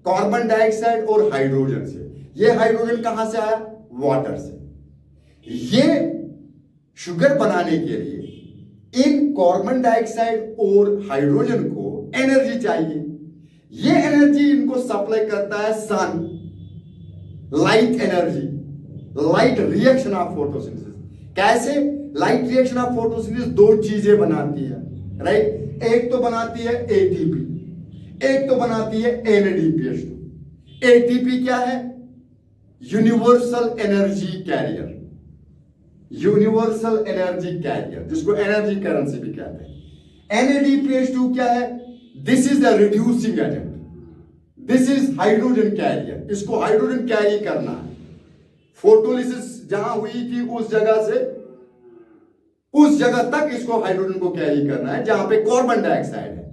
कार्बन डाइऑक्साइड और हाइड्रोजन से। ये हाइड्रोजन कहां से आया, वाटर से। ये शुगर बनाने के लिए इन कार्बन डाइऑक्साइड और हाइड्रोजन को एनर्जी चाहिए। ये एनर्जी इनको सप्लाई करता है sun, light energy, light reaction of photosynthesis. कैसे, लाइट रिएक्शन ऑफ फोटोसिंथेसिस दो चीजें बनाती है, राइट, एक तो बनाती है ATP, एक तो बनाती है NADPH2। ATP क्या है, universal energy carrier, universal energy carrier, जिसको एनर्जी करेंसी भी कहते हैं। NADPH2 क्या है, this is the reducing agent, this is hydrogen carrier, इसको हाइड्रोजन कैरी करना है। फोटोलिसिस जहां हुई थी उस जगह से उस जगह तक इसको हाइड्रोजन को कैरी करना है जहां पे कार्बन डाइऑक्साइड है,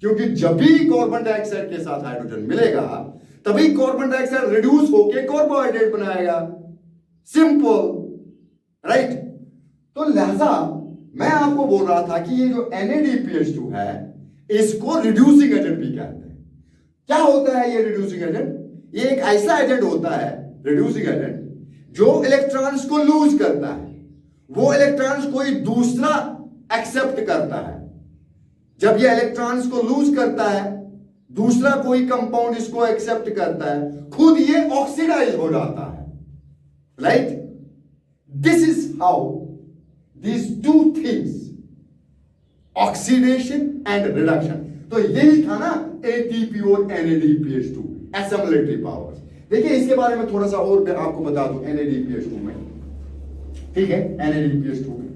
क्योंकि जब भी कार्बन डाइऑक्साइड के साथ हाइड्रोजन मिलेगा तभी कार्बन डाइऑक्साइड रिड्यूस होकर कार्बोहाइड्रेट बनाएगा, सिंपल, राइट। तो लिहाजा मैं आपको बोल रहा था कि ये जो NADPH2 है इसको रिड्यूसिंग एजेंट भी कहते हैं। क्या होता है ये रिड्यूसिंग एजेंट? ये एक ऐसा एजेंट होता है, रिड्यूसिंग एजेंट, जो इलेक्ट्रॉन्स को लूज करता है, वो इलेक्ट्रॉन्स कोई दूसरा एक्सेप्ट करता है। जब ये इलेक्ट्रॉन्स को लूज करता है, दूसरा कोई कंपाउंड इसको एक्सेप्ट करता है, खुद ये ऑक्सीडाइज हो जाता है, right. This is how these two things oxidation and reduction. तो यही था ना एटीपी और NADPH2 एसिमिलेटरी पावर्स। देखिए इसके बारे में थोड़ा सा और मैं आपको बता दूं NADPH2 में, ठीक है, NADPH2 में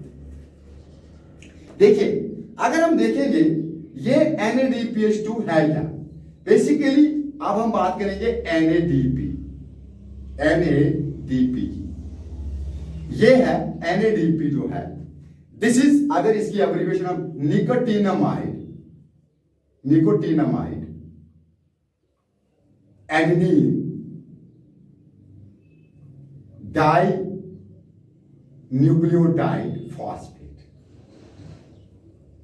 देखिए, अगर हम देखेंगे ये NADPH2 है क्या, बेसिकली अब हम बात करेंगे NADP की, ये है NADP जो है, दिस इज, अगर इसकी एब्रिविएशन हम nicotinamide adenine dinucleotide phosphate,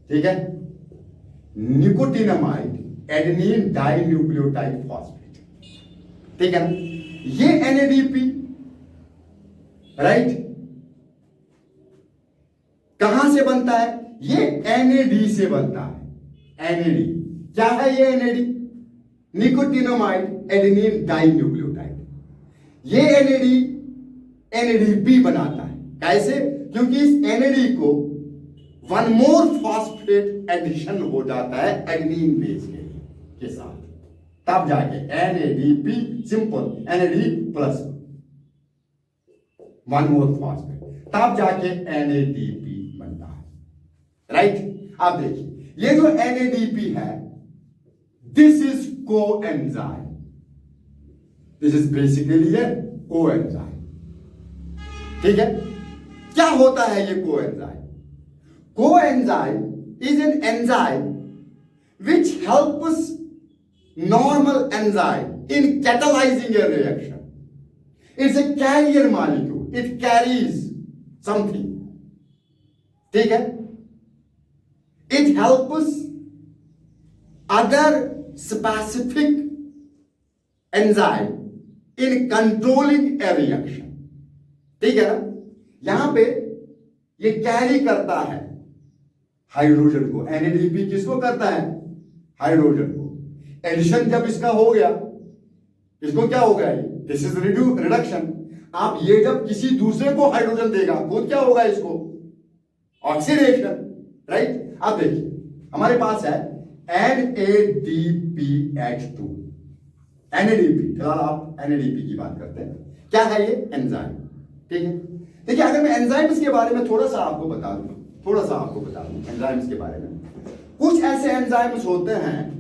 ठीक है, nicotinamide adenine dinucleotide phosphate, ठीक है ना, ये NADP, राइट, कहां से बनता है, ये NAD से बनता है। NAD क्या है, ये NAD nicotinamide adenine dinucleotide, ये NADP बनाता है। कैसे, क्योंकि इस NAD को वन मोर फॉस्फेट एडिशन हो जाता है एडेनिन बेस के साथ, तब जाके NADP simple NAD plus one more phosphate, तब जाके NADP बनता है, राइट। अब देखिए ये जो NADP है, this is coenzyme, this is basically A coenzyme, ठीक है। क्या होता है ये coenzyme? Coenzyme is an enzyme which helps normal enzyme in catalyzing a reaction. It's a carrier molecule. It carries something. ठीक है? It helps other specific enzyme in controlling a reaction. ठीक है ना? यहां पे ये कैरी करता है हाइड्रोजन को। NADP किसको करता है? हाइड्रोजन को। एडिशन जब इसका हो गया, इसको क्या हो गया, दिस इज रिडक्शन। आप ये जब किसी दूसरे को हाइड्रोजन देगा, खुद क्या होगा इसको, ऑक्सीडेशन, राइट। अब देखिए हमारे पास है NADPH2, NADP, फिलहाल आप NADP की बात करते हैं। क्या है ये? एंजाइम, ठीक है। देखिए अगर मैं एंजाइम्स के बारे में थोड़ा सा आपको बता दूं एंजाइम्स के बारे में, कुछ ऐसे एंजाइम्स होते हैं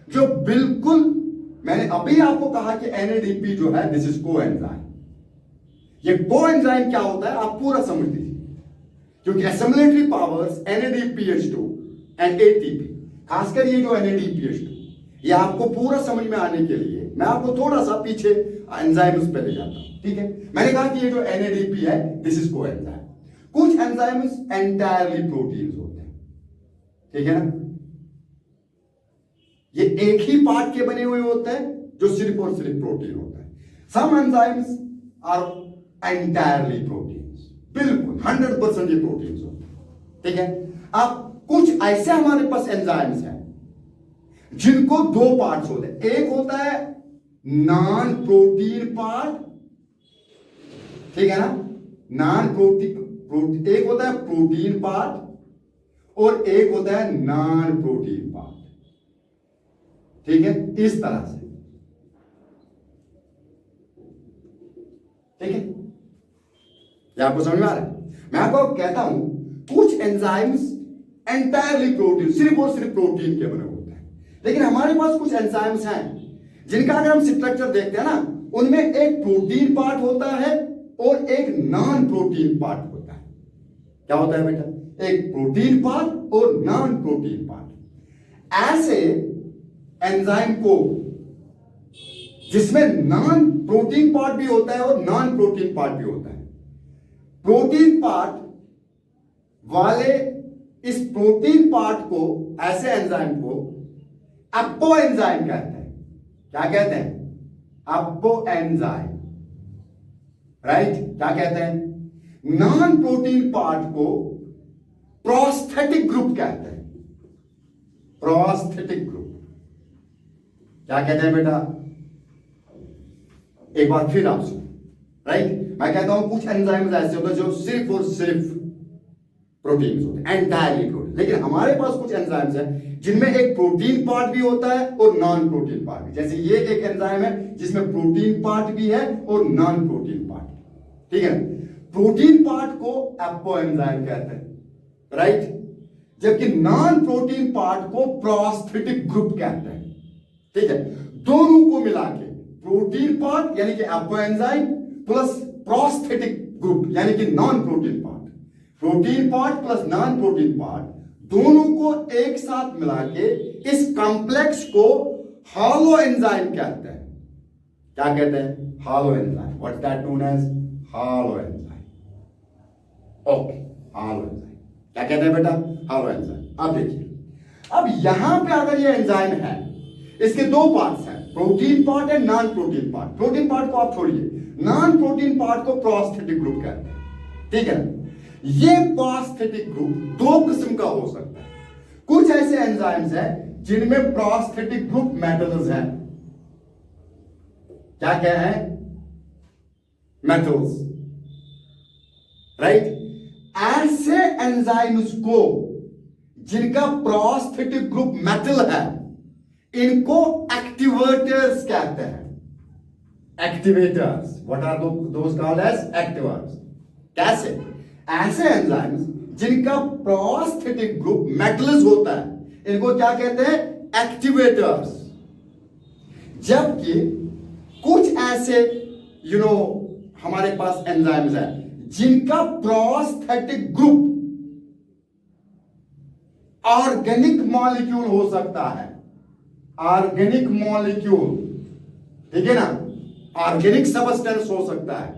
जो बिल्कुल, मैंने अभी आपको कहा कि NADP जो है दिस इज कोएंजाइम। ये कोएंजाइम क्या होता है आप पूरा समझ लीजिए, क्योंकि assimilatory powers NADPH2 and ATP, खासकर ये जो NADPH2, ये आपको पूरा समझ में आने के लिए मैं आपको थोड़ा सा पीछे एंजाइम्स पे ले जाता हूं, ठीक है। मैंने कहा कि ये जो NADP है दिस इज कोएंजाइम। कुछ एंजाइम्स एंटायरली प्रोटीन्स होते हैं, ठीक है ना, ये एक ही पार्ट के बने हुए होते हैं जो सिर्फ और सिर्फ प्रोटीन होता है। Some enzymes are entirely proteins, बिल्कुल 100% ये प्रोटीन्स होते हैं, ठीक है। अब कुछ ऐसे हमारे पास एंजाइम्स हैं जिनको दो पार्ट्स होते हैं, एक होता है नॉन प्रोटीन पार्ट, ठीक है ना, नॉन प्रोटीन, एक होता है प्रोटीन पार्ट और एक होता है नॉन प्रोटीन पार्ट, ठीक है, इस तरह से, ठीक है। ये आपको समझ में आ रहा है? मैं आपको कहता हूं कुछ एंजाइम्स एंटायरली प्रोटीन, सिर्फ और सिर्फ प्रोटीन के बने होते हैं, लेकिन हमारे पास कुछ एंजाइम्स हैं जिनका अगर हम स्ट्रक्चर देखते हैं ना, उनमें एक प्रोटीन पार्ट होता है और एक नॉन प्रोटीन पार्ट होता है। क्या होता है बेटा? एक प्रोटीन पार्ट और नॉन प्रोटीन पार्ट। ऐसे एंजाइम को जिसमें नॉन प्रोटीन पार्ट भी होता है और नॉन प्रोटीन पार्ट भी होता है, प्रोटीन पार्ट वाले इस प्रोटीन पार्ट को, ऐसे एंजाइम को अप्पो एंजाइम कहते हैं। क्या कहते हैं? अप्पो एंजाइम, राइट। क्या कहते हैं? नॉन प्रोटीन पार्ट को प्रोस्थेटिक ग्रुप कहते हैं, प्रोस्थेटिक ग्रुप। क्या कहते हैं बेटा? एक बार फिर आप सुनो, राइट। मैं कहता हूं कुछ एंजाइम्स ऐसे होते हैं जो सिर्फ और सिर्फ प्रोटीन्स होते हैं, एंटायरली प्रोटीन, लेकिन हमारे पास कुछ एंजाइम्स हैं जिनमें एक प्रोटीन पार्ट भी होता है और नॉन प्रोटीन पार्ट भी। जैसे ये एक एंजाइम है जिसमें प्रोटीन पार्ट भी है और नॉन प्रोटीन पार्ट। ठीक है, प्रोटीन पार्ट को एपो एंजाइम कहते हैं, राइट, जबकि नॉन प्रोटीन पार्ट को प्रोस्थेटिक ग्रुप कहते हैं। ठीक है, दोनों को मिला के प्रोटीन पार्ट यानी कि apo enzyme plus prosthetic group यानी कि non protein part, protein part plus non protein part, दोनों को एक साथ मिला के इस कॉम्प्लेक्स को हॉलो एंजाइम कहते हैं। क्या कहते हैं? Holoenzyme. What that known as holoenzyme. Okay, holoenzyme क्या कहते हैं बेटा? Holoenzyme. अब देखिए, अब यहां पे अगर ये एंजाइम है, इसके दो पार्ट्स हैं, प्रोटीन पार्ट है, non protein part. Protein part को आप छोड़िए, नॉन प्रोटीन पार्ट को प्रोस्थेटिक ग्रुप कहते हैं। ठीक है, ये प्रोस्थेटिक ग्रुप दो किस्म का हो सकता है। कुछ ऐसे एंजाइम्स हैं जिनमें प्रोस्थेटिक ग्रुप मेटल्स हैं। क्या क्या है? Metals, right. ऐसे एंजाइम्स को जिनका प्रोस्थेटिक ग्रुप मेटल है, इनको एक्टिवेटर्स कहते हैं। Activators, what are those called as activators. कैसे? ऐसे एंजाइम्स जिनका प्रोस्थेटिक ग्रुप मेटल्स होता है, इनको क्या कहते हैं? एक्टिवेटर्स। जबकि कुछ ऐसे हमारे पास एंजाइम्स हैं जिनका प्रोस्थेटिक ग्रुप ऑर्गेनिक मॉलिक्यूल हो सकता है। ऑर्गेनिक मॉलिक्यूल, ठीक है ना, ऑर्गेनिक सबस्टेंस हो सकता है।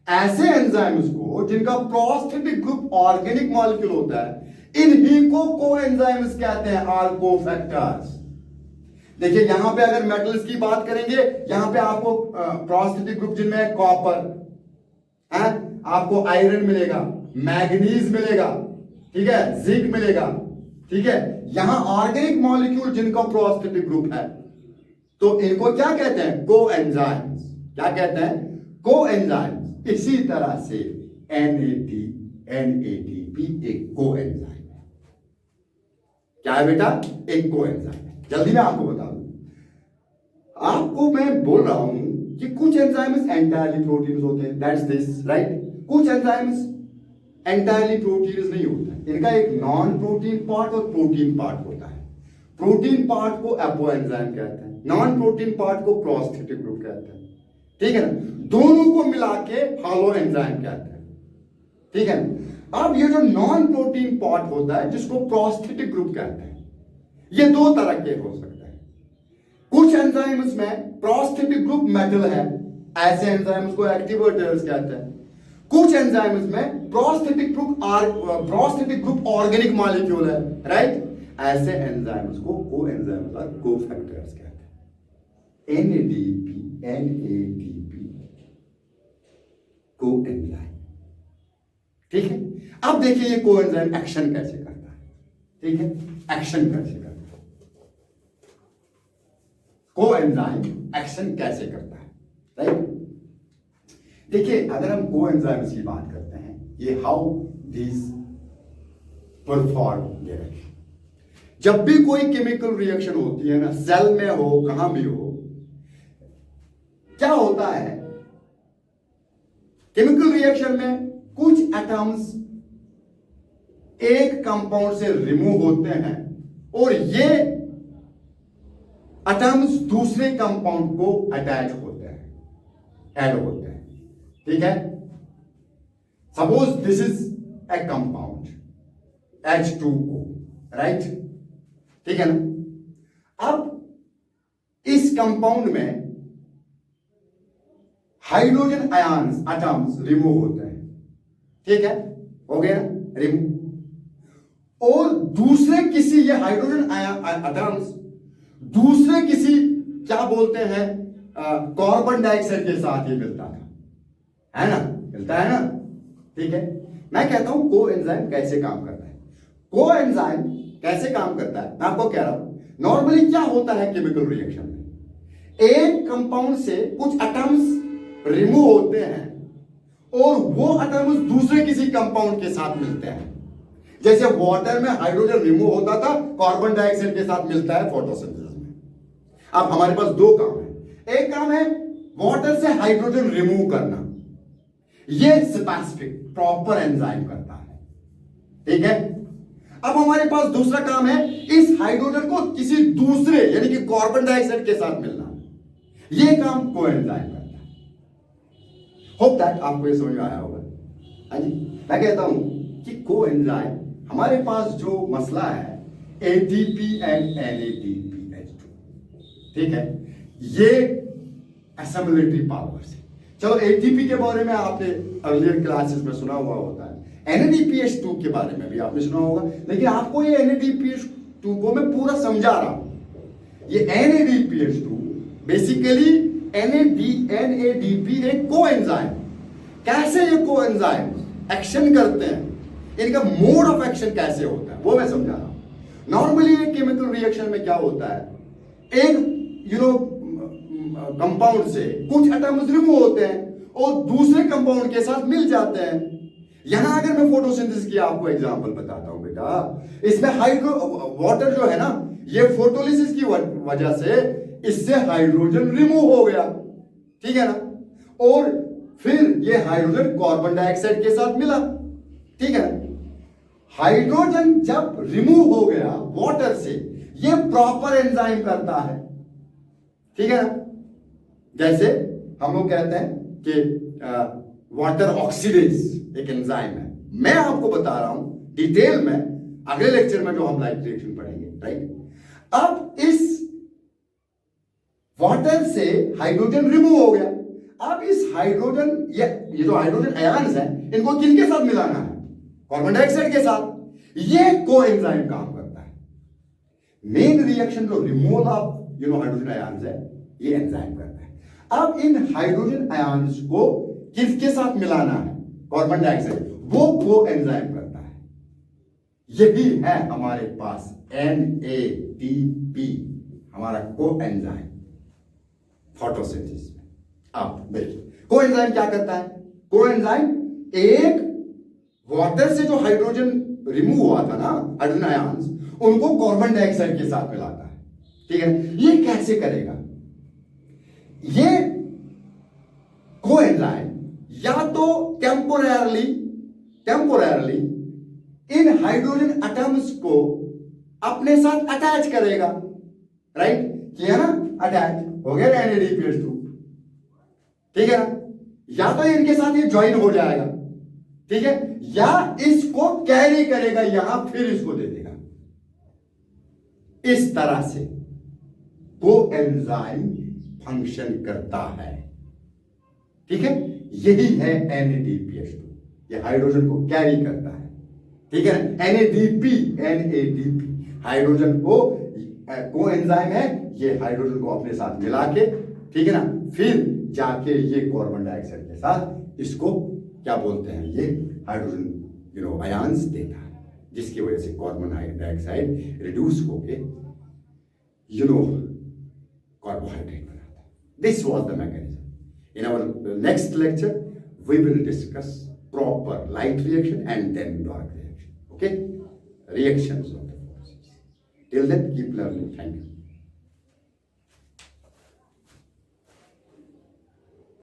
ऐसे एंजाइम्स को जिनका प्रोस्थेटिक ग्रुप ऑर्गेनिक मॉलिक्यूल होता है, इन्हीं को कोएंजाइम्स कहते हैं, और कोफैक्टर्स। देखिए यहां पे अगर मेटल्स की बात करेंगे, यहां पे आपको प्रोस्थेटिक ग्रुप जिनमें कॉपर है, आपको आयरन मिलेगा, मैग्नीज मिलेगा, ठीक है, जिंक मिलेगा। ठीक है, यहां ऑर्गेनिक मॉलिक्यूल जिनका प्रोस्थेटिक ग्रुप है, तो इनको क्या कहते हैं? कोएंजाइम्स। क्या कहते हैं? कोएंजाइम्स। इसी तरह से NADP एक कोएंजाइम है। क्या है बेटा? एक कोएंजाइम है। जल्दी मैं आपको बता दूं, आपको मैं बोल रहा हूं कि कुछ एंजाइम्स एंटायरली प्रोटीन्स होते हैं, दैट्स दिस, राइट। कुछ एंजाइम्स एंटायरली प्रोटीन्स नहीं होता है, इनका एक नॉन प्रोटीन पार्ट और प्रोटीन पार्ट होता है। प्रोटीन पार्ट को एपो एंजाइम कहते हैं, नॉन प्रोटीन पार्ट को प्रोस्थेटिक ग्रुप कहते हैं। ठीक है ना, दोनों को मिला के हॉलो एंजाइम कहते हैं। ठीक है ना, अब ये जो नॉन प्रोटीन पार्ट होता है जिसको प्रोस्थेटिक ग्रुप कहते हैं, ये दो तरह के हो सकते हैं। कुछ एंजाइम्स में प्रोस्थेटिक ग्रुप मेटल है, ऐसे एंजाइम्स को एक्टिवेटर्स कहते हैं। कुछ एंजाइम्स में प्रोस्थेटिक ग्रुप ऑर्गेनिक मॉलिक्यूल है, राइट। ऐसे एंजाइम्स को कोएंजाइम्स और कोफैक्टर्स कहते हैं। NADP coenzyme. ठीक है, अब देखिए ये कोएंजाइम एक्शन कैसे करता है। ठीक है, एक्शन कैसे करता है, कोएंजाइम एक्शन कैसे करता है, राइट। देखिए अगर हम कोएंजाइम्स की बात करते हैं, ये हाउ दिस परफॉर्म रिएक्शन। जब भी कोई केमिकल रिएक्शन होती है ना, सेल में हो, कहां भी हो, क्या होता है, केमिकल रिएक्शन में कुछ एटम्स एक कंपाउंड से रिमूव होते हैं और ये एटम्स दूसरे कंपाउंड को अटैच होते हैं, ऐड होते हैं। ठीक है, suppose this is a compound H2O, right. ठीक है ना, अब इस कंपाउंड में हाइड्रोजन आयन्स एटम्स रिमूव होते हैं। ठीक है, हो गया रिमूव। और दूसरे किसी ये हाइड्रोजन एटम्स दूसरे किसी क्या बोलते हैं कार्बन डाइऑक्साइड के साथ ही मिलता है ना, मिलता है ना। ठीक है, मैं कहता हूं कोएंजाइम कैसे काम करता है। कोएंजाइम कैसे काम करता है, मैं आपको कह रहा हूं। नॉर्मली क्या होता है केमिकल रिएक्शन में, एक कंपाउंड से कुछ एटम्स रिमूव होते हैं और वो एटम्स दूसरे किसी कंपाउंड के साथ मिलते हैं। जैसे वाटर में हाइड्रोजन रिमूव होता था, कार्बन डाइऑक्साइड के साथ मिलता है फोटोसिंथेसिस में। अब हमारे पास दो काम है। एक काम है वाटर से हाइड्रोजन रिमूव करना, यह स्पेसिफिक प्रॉपर एंजाइम करता है, ठीक है। अब हमारे पास दूसरा काम है इस हाइड्रोजन को किसी दूसरे यानी कि कार्बन डाइऑक्साइड के साथ मिलना, यह काम कोएंजाइम करता है। होप दैट आपको ये समझ में आया होगा। हाँ जी, मैं कहता हूं कि कोएंजाइम, हमारे पास जो मसला है एटीपी एंड NADPH2, ठीक है, ये असेंबलेटरी पावर से। चलो एटीपी के बारे में आपने अर्लियर क्लासेस में सुना हुआ होता है, NADPH2 के बारे में भी आपने सुना होगा, लेकिन आपको ये NADPH2 को मैं पूरा समझा रहा हूं। ये NADPH2 बेसिकली NADP एक कोएंजाइम, कैसे ये कोएंजाइम एक्शन करते हैं, इनका मोड ऑफ एक्शन कैसे होता है वो मैं समझा रहा हूं। नॉर्मली एक केमिकल रिएक्शन में क्या होता है, एक कंपाउंड से कुछ एटम्स रिमूव होते हैं और दूसरे कंपाउंड के साथ मिल जाते हैं। यहां अगर मैं फोटोसिंथेसिस की आपको एग्जांपल बताता हूं बेटा, इसमें वाटर जो है ना, ये फोटोलिसिस की वजह से इससे हाइड्रोजन रिमूव हो गया, ठीक है ना, और फिर ये हाइड्रोजन कार्बन डाइऑक्साइड के साथ मिला, ठीक है ना। हाइड्रोजन जब रिमूव हो गया वाटर से, ये प्रॉपर एंजाइम करता है, ठीक है ना। जैसे हम लोग कहते हैं कि वाटर ऑक्सीडेज एक एंजाइम है, मैं आपको बता रहा हूं डिटेल में अगले लेक्चर में जो हम लाइट रिएक्शन पढ़ेंगे, राइट। अब इस वाटर से हाइड्रोजन रिमूव हो गया, अब इस हाइड्रोजन, ये जो हाइड्रोजन आयन्स हैं, इनको किनके साथ मिलाना है, कार्बन डाइऑक्साइड के साथ। ये कोएंजाइम काम करता है। मेन रिएक्शन जो रिमूवल ऑफ हाइड्रोजन आयन्स है, ये एंजाइम करता है। अब इन हाइड्रोजन आयन्स को किसके साथ मिलाना है, कार्बन डाइऑक्साइड, वो कोएंजाइम करता है। यही है हमारे पास NADP, हमारा कोएंजाइम फोटोसिंथेसिस में। आप देखिए कोएंजाइम क्या करता है, कोएंजाइम एक वाटर से जो हाइड्रोजन रिमूव हुआ था ना, हाइड्रोजन आयन्स, उनको कार्बन डाइऑक्साइड के साथ मिलाता है, ठीक है। ये कैसे करेगा, ये कोएंजाइम या तो टेम्पोररली इन हाइड्रोजन एटम्स को अपने साथ अटैच करेगा, राइट, किया ना, अटैच हो गया NADPH2, ठीक है ना। या तो इनके साथ ये ज्वाइन हो जाएगा, ठीक है, या इसको कैरी करेगा यहां, फिर इसको दे देगा। इस तरह से कोएंजाइम फंक्शन करता है, ठीक है। यही है NADPH2, ये हाइड्रोजन को कैरी करता है, ठीक है ना। NADP हाइड्रोजन को कोएंजाइम है, ये हाइड्रोजन को अपने साथ मिला के, ठीक है ना, फिर जाके ये कार्बन डाइऑक्साइड के साथ इसको क्या बोलते हैं, ये हाइड्रोजन आयन्स देता है, जिसकी वजह से कार्बन डाइऑक्साइड रिड्यूस होके कार्बोहाइड्रेट बनाता है। This was the mechanism. In our next lecture we will discuss proper light reaction and then dark reaction, okay, reactions of the forces. Till then, keep learning. Thank you.